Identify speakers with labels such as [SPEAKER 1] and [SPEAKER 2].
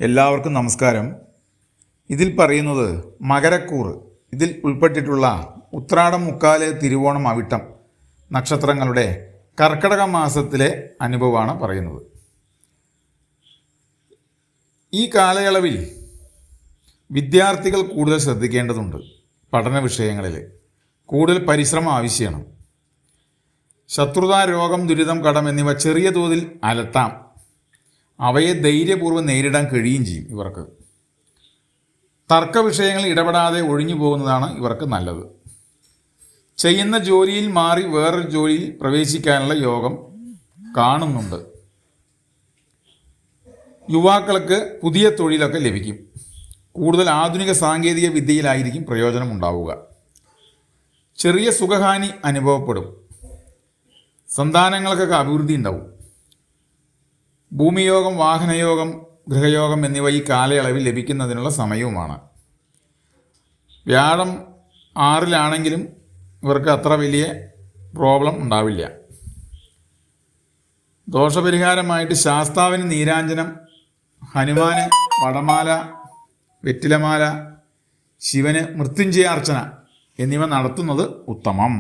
[SPEAKER 1] എല്ലാവർക്കും നമസ്കാരം. ഇതിൽ പറയുന്നത് മകരക്കൂറ്. ഇതിൽ ഉൾപ്പെട്ടിട്ടുള്ള ഉത്രാടം, മുക്കാല്, തിരുവോണം, അവിട്ടം നക്ഷത്രങ്ങളുടെ കർക്കടക മാസത്തിലെ അനുഭവമാണ് പറയുന്നത്. ഈ കാലയളവിൽ വിദ്യാർത്ഥികൾ കൂടുതൽ ശ്രദ്ധിക്കേണ്ടതുണ്ട്. പഠന വിഷയങ്ങളിൽ കൂടുതൽ പരിശ്രമം ആവശ്യമാണ്. ശത്രുത, രോഗം, ദുരിതം, കടം എന്നിവ ചെറിയ തോതിൽ അലട്ടാം. അവയെ ധൈര്യപൂർവ്വം നേരിടാൻ കഴിയുകയും ചെയ്യും. ഇവർക്ക് തർക്ക വിഷയങ്ങളിൽ ഇടപെടാതെ ഒഴിഞ്ഞു പോകുന്നതാണ് ഇവർക്ക് നല്ലത്. ചെയ്യുന്ന ജോലിയിൽ മാറി വേറൊരു ജോലിയിൽ പ്രവേശിക്കാനുള്ള യോഗം കാണുന്നുണ്ട്. യുവാക്കൾക്ക് പുതിയ തൊഴിലൊക്കെ ലഭിക്കും. കൂടുതൽ ആധുനിക സാങ്കേതിക വിദ്യയിലായിരിക്കും പ്രയോജനം ഉണ്ടാവുക. ചെറിയ സുഖഹാനി അനുഭവപ്പെടും. സന്താനങ്ങൾക്കൊക്കെ അഭിവൃദ്ധി ഉണ്ടാവും. ഭൂമിയോഗം, വാഹനയോഗം, ഗൃഹയോഗം എന്നിവ ഈ കാലയളവിൽ ലഭിക്കുന്നതിനുള്ള സമയവുമാണ്. വ്യാഴം 6-ലാണെങ്കിലും ഇവർക്ക് അത്ര വലിയ പ്രോബ്ലം ഉണ്ടാവില്ല. ദോഷപരിഹാരമായിട്ട് ശാസ്താവിന് നീരാഞ്ജനം, ഹനുമാന് വടമാല, വെറ്റിലമാല, ശിവന് മൃത്യുഞ്ജയാർച്ചന എന്നിവ നടത്തുന്നത് ഉത്തമം.